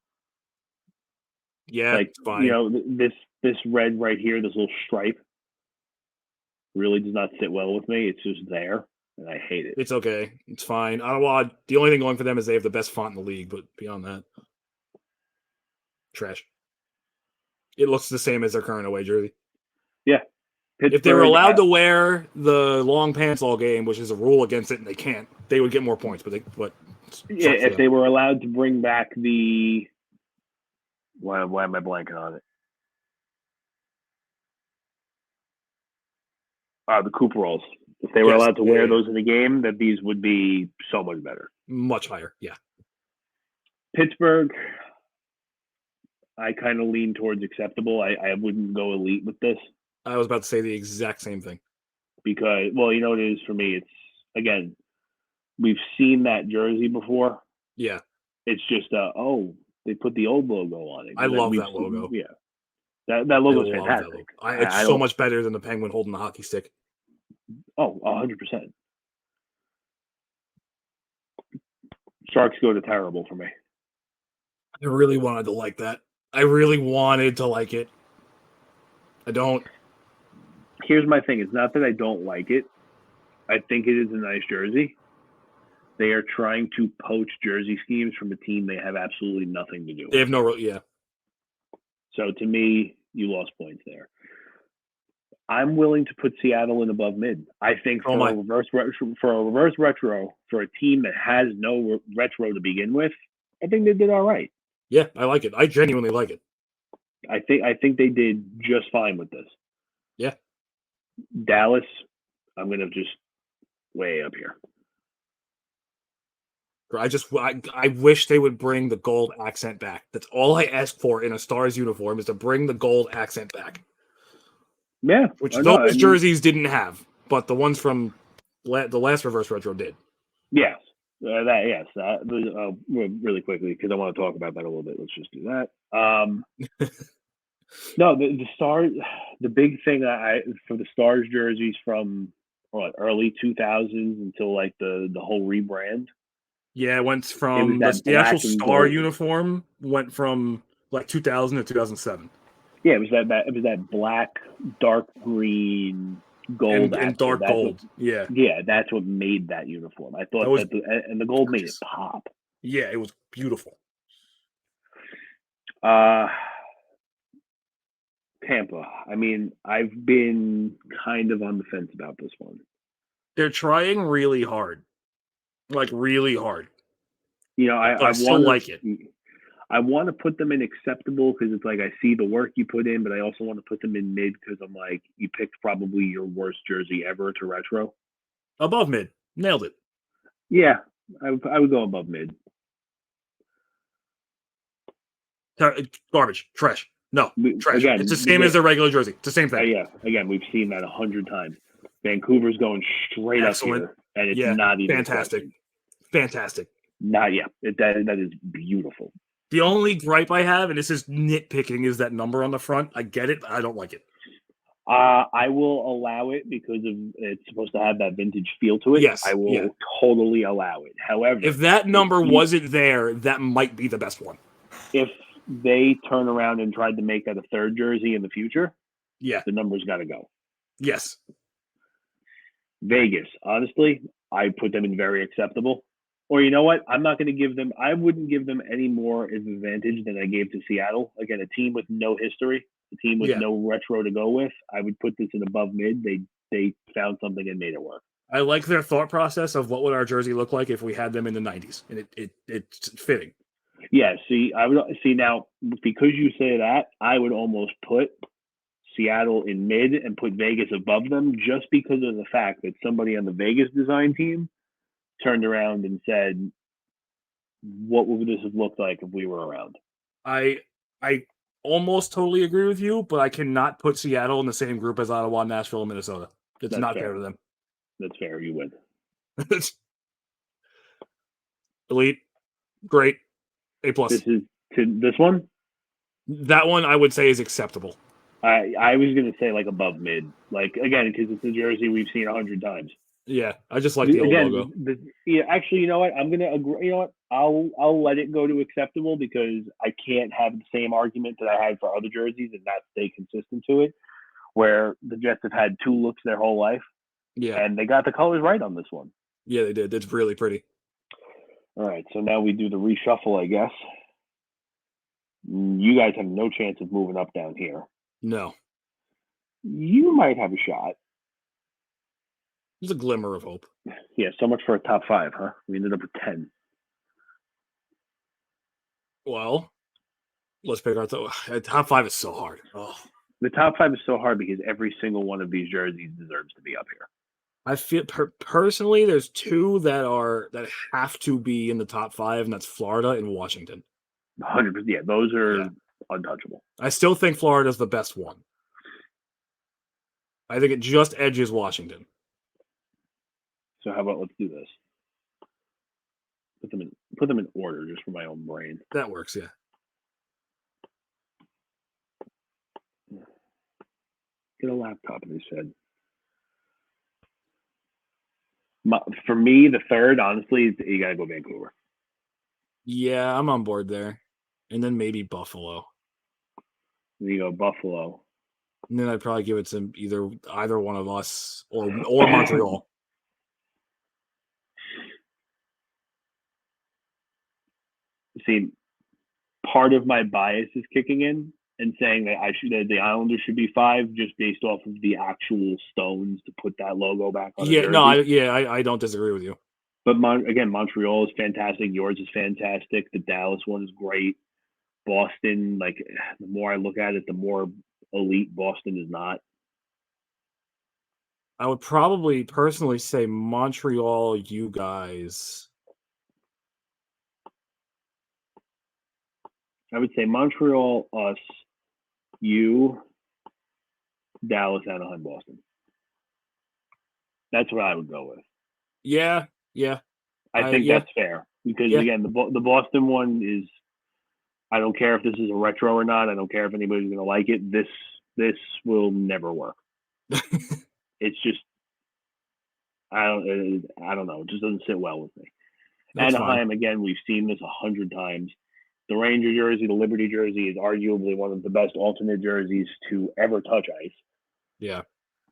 Yeah, like fine. You know, this red right here, this little stripe, really does not sit well with me. It's just there, and I hate it. It's okay. It's fine. Ottawa. The only thing going for them is they have the best font in the league, but beyond that, trash. It looks the same as their current away jersey. Yeah. Pittsburgh, if they were allowed to wear the long pants all game, which is a rule against it, and they can't, they would get more points. But if they were allowed to bring back the why am I blanking on it? The Cooper rolls. If they were allowed to wear those in the game, that these would be so much better. Much higher, yeah. Pittsburgh, I kind of lean towards acceptable. I wouldn't go elite with this. I was about to say the exact same thing. Because, well, you know what it is for me? It's, again, we've seen that jersey before. Yeah. It's just, they put the old logo on it. I love that logo. Yeah. That logo is fantastic. It's so much better than the penguin holding the hockey stick. Oh, 100%. Sharks go to terrible for me. I really wanted to like that. I really wanted to like it. I don't. Here's my thing. It's not that I don't like it. I think it is a nice jersey. They are trying to poach jersey schemes from a team they have absolutely nothing to do with. They have no, yeah. So to me, you lost points there. I'm willing to put Seattle in above mid. I think for a reverse retro for a team that has no retro to begin with, I think they did all right. Yeah, I like it. I genuinely like it. I think they did just fine with this. Yeah. Dallas, I'm gonna just way up here. I wish they would bring the gold accent back. That's all I ask for in a Stars uniform is to bring the gold accent back. Yeah, which those jerseys didn't have, but the ones from the last reverse retro did. Yes, really quickly because I want to talk about that a little bit. Let's just do that. No, the Stars. The big thing for the Stars jerseys from early 2000s until like the whole rebrand. Yeah, it went from the actual Star uniform went from like 2000 to 2007. Yeah, it was that black, dark green, gold and dark gold. Yeah, that's what made that uniform. I thought and the gold made it pop. Yeah, it was beautiful. Tampa. I mean, I've been kind of on the fence about this one. They're trying really hard, like really hard. You know, I still like it. I want to put them in acceptable because it's like I see the work you put in, but I also want to put them in mid because I'm like, you picked probably your worst jersey ever to retro. Above mid. Nailed it. Yeah, I would go above mid. Garbage. Trash. No, trash. Again, it's the same as their regular jersey. It's the same thing. Yeah, again, we've seen that 100 times. Vancouver's going straight up here, and it's not even fantastic. Fantastic. Not yet. That is beautiful. The only gripe I have, and this is nitpicking, is that number on the front. I get it, but I don't like it. I will allow it because it's supposed to have that vintage feel to it. Yes, I will totally allow it. However, if that number wasn't there, that might be the best one. If they turn around and tried to make that a third jersey in the future, the number's got to go. Yes. Vegas, honestly, I put them in very acceptable. Or you know what? I wouldn't give them any more advantage than I gave to Seattle. Again, a team with no history. a team with no retro to go with, I would put this in above mid. They found something and made it work. I like their thought process of what would our jersey look like if we had them in the 90s, and it's fitting. Yeah, I would see now, because you say that, I would almost put Seattle in mid and put Vegas above them, just because of the fact that somebody on the Vegas design team turned around and said, what would this have looked like if we were around? I almost totally agree with you, but I cannot put Seattle in the same group as Ottawa, Nashville, and Minnesota. It's not fair to them. That's fair. You win. Elite, great, A+. This one? That one I would say is acceptable. I was going to say like above mid. Like, again, because it's a jersey we've seen 100 times. Yeah, I just like the old logo. Actually, you know what? I'm going to agree. You know what? I'll let it go to acceptable, because I can't have the same argument that I had for other jerseys and not stay consistent to it, where the Jets have had 2 looks their whole life. Yeah. And they got the colors right on this one. Yeah, they did. It's really pretty. All right, so now we do the reshuffle, I guess. You guys have no chance of moving up down here. No. You might have a shot. There's a glimmer of hope. Yeah, so much for a top 5, huh? We ended up with 10. Well, let's pick our top 5 is so hard. Oh. The top 5 is so hard because every single one of these jerseys deserves to be up here. I feel personally, there's 2 that have to be in the top 5, and that's Florida and Washington. 100%. Yeah, those are untouchable. I still think Florida's the best one. I think it just edges Washington. So how about let's do this? Put them in order, just for my own brain. That works, yeah. Get a laptop, they said. For me, the third, honestly, you gotta go Vancouver. Yeah, I'm on board there. And then maybe Buffalo. Then you go Buffalo. And then I'd probably give it to either one of us or Montreal. See, part of my bias is kicking in and saying that the Islanders should be 5, just based off of the actual stones to put that logo back on. I don't disagree with you. But again, Montreal is fantastic. Yours is fantastic. The Dallas one is great. Boston, like, the more I look at it, the more elite Boston is not. I would probably personally say Montreal, you guys. I would say Montreal, us, you, Dallas, Anaheim, Boston. That's what I would go with. Yeah. I think that's fair, because again, the Boston one is, I don't care if this is a retro or not. I don't care if anybody's going to like it. This will never work. It's just, I don't know. It just doesn't sit well with me. That's Anaheim, fine. again, we've seen this 100 times. The Ranger jersey, the Liberty jersey, is arguably one of the best alternate jerseys to ever touch ice. Yeah.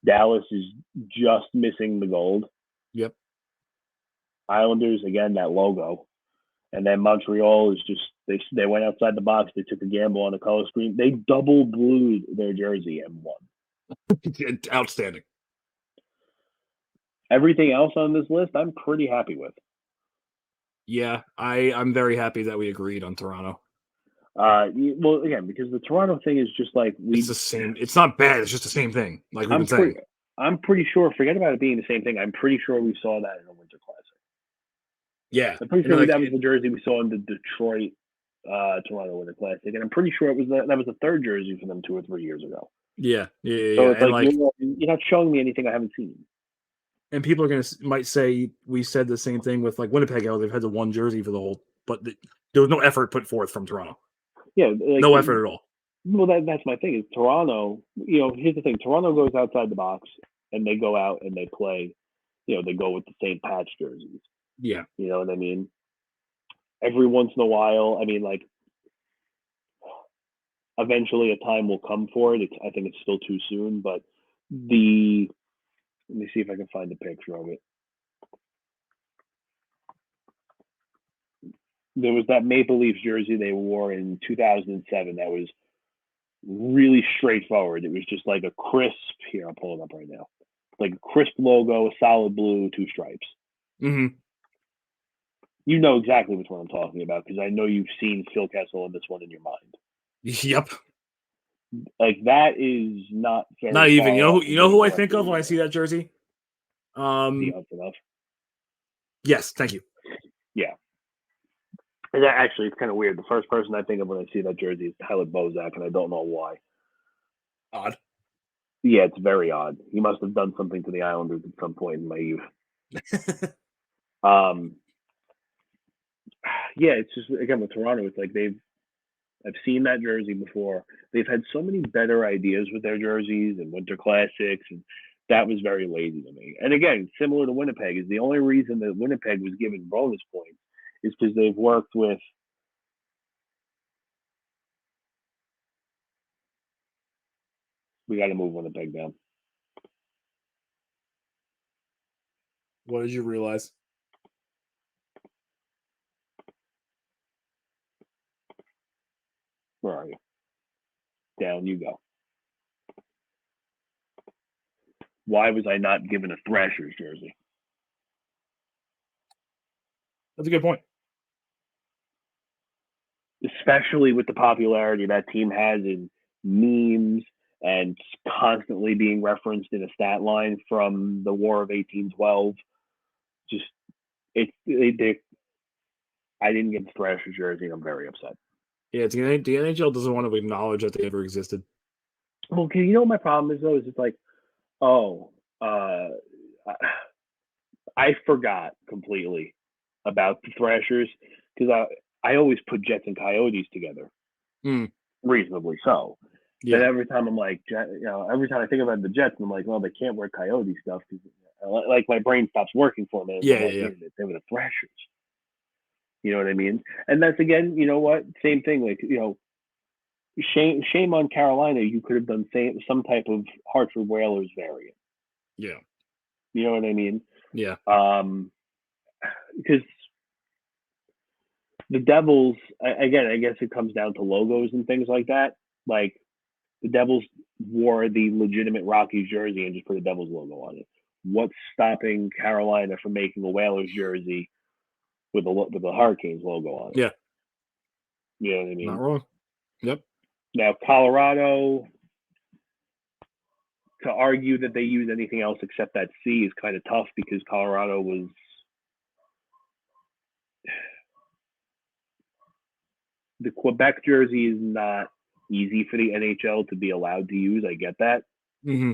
Dallas is just missing the gold. Yep. Islanders, again, that logo. And then Montreal is just, they went outside the box. They took a gamble on the color screen. They double blued their jersey and won. Outstanding. Everything else on this list, I'm pretty happy with. Yeah, I'm very happy that we agreed on Toronto. Well, again, because the Toronto thing is just like it's the same. It's not bad. It's just the same thing. Like we've been saying. I'm pretty sure. Forget about it being the same thing. I'm pretty sure we saw that in the Winter Classic. Yeah, I'm pretty sure that was the jersey we saw in the Detroit Toronto Winter Classic, and I'm pretty sure that was the third jersey for them 2 or 3 years ago. Yeah. So it's like you're not showing me anything I haven't seen. And people are might say we said the same thing with like Winnipeg. They've had the one jersey for the whole, but there was no effort put forth from Toronto. Yeah, no effort at all. Well, that's my thing. Is Toronto? Here's the thing. Toronto goes outside the box and they go out and they play. They go with the St. Pat's jerseys. Yeah. You know what I mean? Every once in a while, I mean, like, eventually a time will come for it. I think it's still too soon, but let me see if I can find a picture of it. There was that Maple Leafs jersey they wore in 2007 that was really straightforward. It was just like a crisp. Here, I'll pull it up right now. Like a crisp logo, a solid blue, 2 stripes. Mm-hmm. You know exactly which one I'm talking about because I know you've seen Phil Kessel in this one in your mind. Yep. Like that is not very Not even. far off You know who I what think of when I see that jersey? enough. Yes, thank you. Yeah. And that actually, it's kind of weird. The first person I think of when I see that jersey is Tyler Bozak, and I don't know why. Odd. Yeah, it's very odd. He must have done something to the Islanders at some point in my youth. Yeah, it's just again with Toronto, it's like I've seen that jersey before. They've had so many better ideas with their jerseys and Winter Classics, and that was very lazy to me. And again, similar to Winnipeg, is the only reason that Winnipeg was given bonus points is because they've worked with. We got to move Winnipeg down. What did you realize? Where are you? Down you go. Why was I not given a Thrashers jersey? That's a good point. Especially with the popularity that team has in memes and constantly being referenced in a stat line from the War of 1812. Just I didn't get the Thrashers jersey, and I'm very upset. Yeah, the NHL doesn't want to acknowledge that they ever existed. Well, you know what my problem is though? Is it's like, I forgot completely about the Thrashers because I always put Jets and Coyotes together, reasonably so. Yeah. And every time I'm like, every time I think about the Jets, I'm like, well, they can't wear Coyote stuff because, like, my brain stops working for me. Yeah. They were the Thrashers. You know what I mean? And that's again, you know what? Same thing. Like, shame on Carolina. You could have done some type of Hartford Whalers variant. Yeah. You know what I mean? Yeah. Because the Devils, again, I guess it comes down to logos and things like that. Like the Devils wore the legitimate Rockies jersey and just put a Devils logo on it. What's stopping Carolina from making a Whalers jersey with the Hurricanes logo on it? Yeah. You know what I mean? Not wrong. Yep. Now, Colorado, to argue that they use anything else except that C is kind of tough because Colorado was the Quebec jersey is not easy for the NHL to be allowed to use. I get that. Mm-hmm.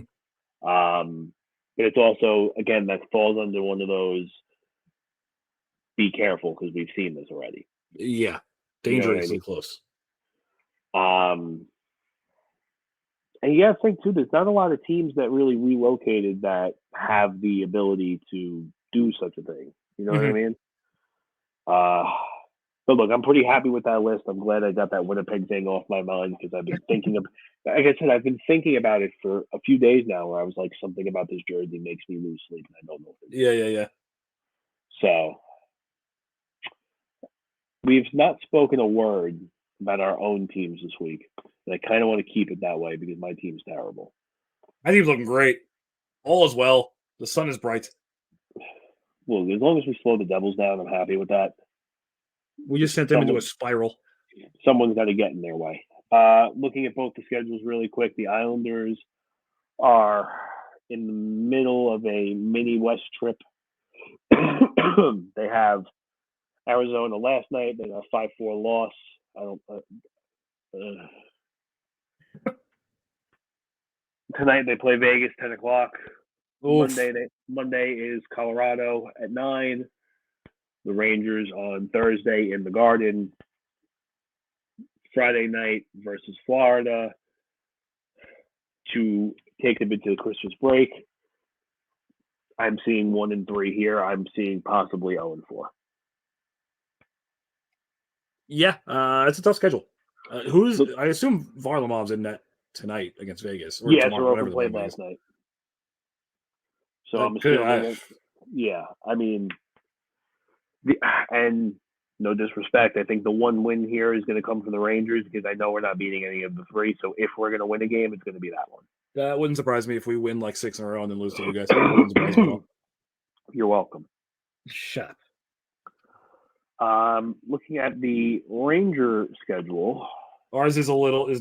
But it's also, again, that falls under one of those be careful because we've seen this already. Yeah. Dangerously close. And you got to think, too, there's not a lot of teams that really relocated that have the ability to do such a thing. You know what I mean? But look, I'm pretty happy with that list. I'm glad I got that Winnipeg thing off my mind because I've been thinking of, like I said, I've been thinking about it for a few days now where I was like, something about this jersey makes me lose sleep and I don't know if it is. Yeah. So we've not spoken a word about our own teams this week. And I kind of want to keep it that way because my team's terrible. My team's looking great. All is well. The sun is bright. Well, as long as we slow the Devils down, I'm happy with that. We just sent them into a spiral. Someone's got to get in their way. Looking at both the schedules really quick, the Islanders are in the middle of a mini West trip. They have Arizona last night. They got a 5-4 loss. Tonight they play Vegas 10 o'clock. Monday is Colorado at 9. The Rangers on Thursday in the Garden. Friday night versus Florida to take them into the Christmas break. I'm seeing 1-3 here. I'm seeing possibly 0-4. Yeah, it's a tough schedule. I assume Varlamov's in that tonight against Vegas. Or tomorrow, Sorokin played last night. So I'm assuming. Yeah, I mean, and No disrespect. I think the one win here is going to come from the Rangers because I know we're not beating any of the three. So if we're going to win a game, it's going to be that one. That wouldn't surprise me if we win like 6 in a row and then lose to you guys. That wouldn't surprise me at all. You're welcome. Shut up. Looking at the Ranger schedule. Ours is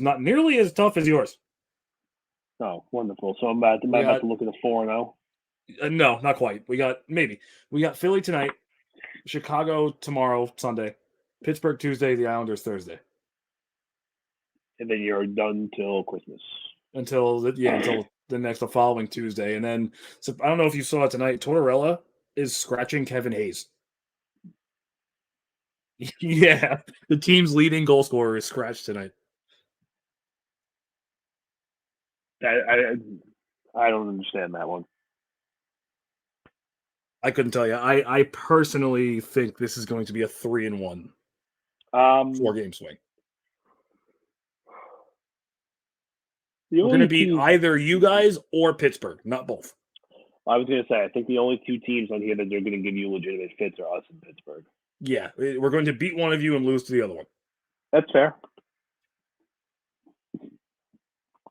not nearly as tough as yours. Oh, wonderful. So I'm about to look at a 4-0. No, not quite. We got Philly tonight, Chicago tomorrow, Sunday, Pittsburgh Tuesday, the Islanders Thursday. And then you're done till Christmas. Until the following Tuesday. And then, so I don't know if you saw it tonight, Tortorella is scratching Kevin Hayes. Yeah, the team's leading goal scorer is scratched tonight. I don't understand that one. I couldn't tell you. I personally think this is going to be a 3-1 4-game swing. We're going to beat either you guys or Pittsburgh, not both. I was going to say, I think the only two teams on here that they're going to give you legitimate fits are us and Pittsburgh. Yeah, we're going to beat one of you and lose to the other one. That's fair.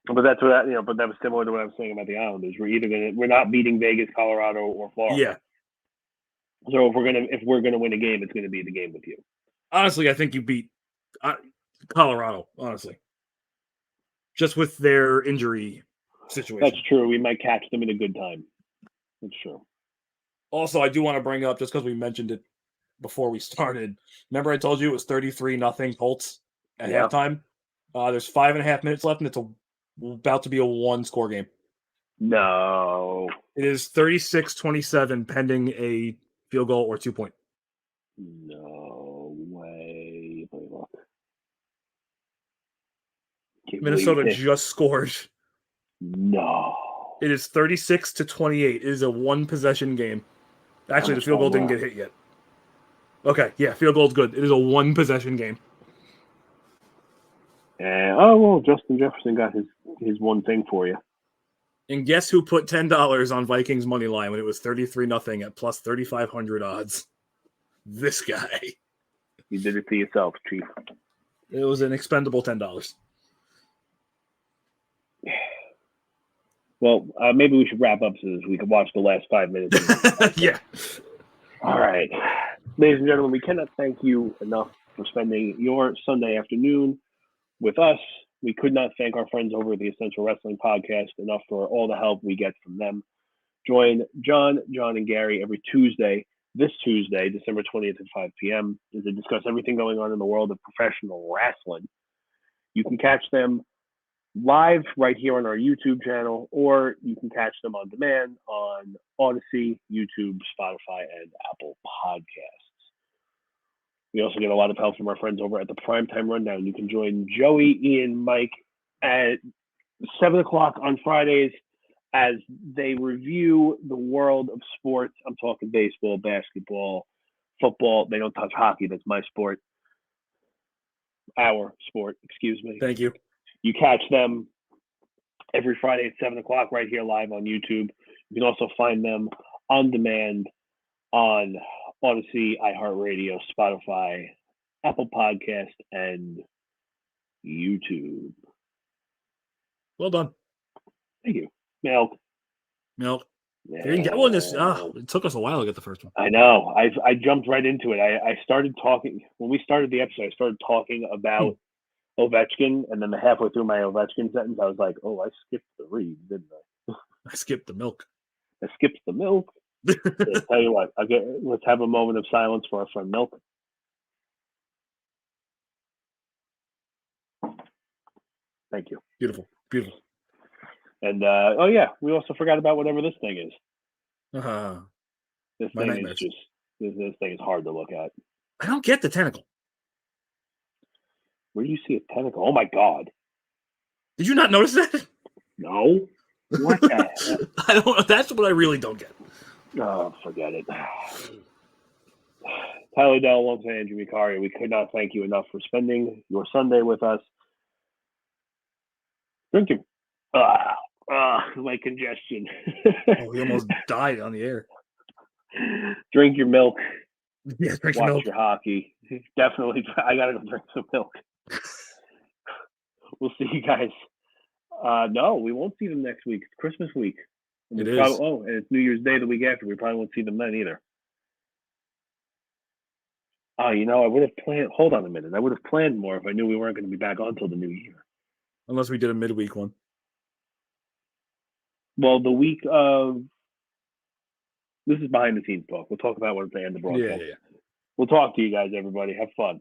But that's what but that was similar to what I was saying about the Islanders. We're not beating Vegas, Colorado, or Florida. Yeah. So if we're gonna win a game, it's gonna be the game with you. Honestly, I think you beat Colorado. Honestly, just with their injury situation. That's true. We might catch them in a good time. That's true. Also, I do want to bring up, just because we mentioned it before we started. Remember, I told you it was 33-0 Colts at halftime. There's 5.5 minutes left, and it's about to be a 1-score game. No. It is 36-27 pending a field goal or 2-point. No way. Minnesota just scored. No. It is 36-28. It is a 1-possession game. Actually, the field goal didn't get hit yet. Okay, yeah, field goal's good. It is a 1-possession game. Justin Jefferson got his one thing for you. And guess who put $10 on Vikings money line when it was 33-0 at plus 3,500 odds? This guy. You did it to yourself, Chief. It was an expendable $10. Well, maybe we should wrap up so we can watch the last 5 minutes. Yeah. All right. Ladies and gentlemen, we cannot thank you enough for spending your Sunday afternoon with us. We could not thank our friends over at the Essential Wrestling Podcast enough for all the help we get from them. Join John, and Gary every Tuesday, this Tuesday, December 20th at 5 p.m. as they discuss everything going on in the world of professional wrestling. You can catch them live right here on our YouTube channel, or you can catch them on demand on Odyssey, YouTube, Spotify, and Apple Podcasts. We also get a lot of help from our friends over at the Primetime Rundown. You can join Joey, Ian, Mike at 7 o'clock on Fridays as they review the world of sports. I'm talking baseball, basketball, football. They don't touch hockey. That's my sport. Our sport, excuse me. Thank you. You catch them every Friday at 7 o'clock right here live on YouTube. You can also find them on demand on Odyssey, iHeartRadio, Spotify, Apple Podcast, and YouTube. Well done. Thank you. Milk. Yeah. You didn't get one this. It took us a while to get the first one. I know. I jumped right into it. I started talking when we started the episode. I started talking about Ovechkin, and then halfway through my Ovechkin sentence, I was like, "Oh, I skipped the read, didn't I?" I skipped the milk. I skipped the milk. I'll tell you what. Let's have a moment of silence for our friend Milk. Thank you. Beautiful. And we also forgot about whatever this thing is. This thing is hard to look at. I don't get the tentacle. Where do you see a tentacle? Oh my God! Did you not notice that? No. What the hell? I don't. That's what I really don't get. Oh, forget it. Tyler Dell, once again, Andrew Vicario, we could not thank you enough for spending your Sunday with us. Drink your my congestion. We almost died on the air. Drink your milk. Yeah, drink your milk. Watch your hockey. Definitely. I gotta go drink some milk. We'll see you guys. No, we won't see them next week. It's Christmas week. And It is. and it's New Year's Day the week after. We probably won't see them then either. Oh, I would have planned. Hold on a minute. I would have planned more if I knew we weren't going to be back on until the new year. Unless we did a midweek one. Well, the week of. This is behind the scenes talk. We'll talk about what it's at the end of the broadcast. Yeah. We'll talk to you guys, everybody. Have fun.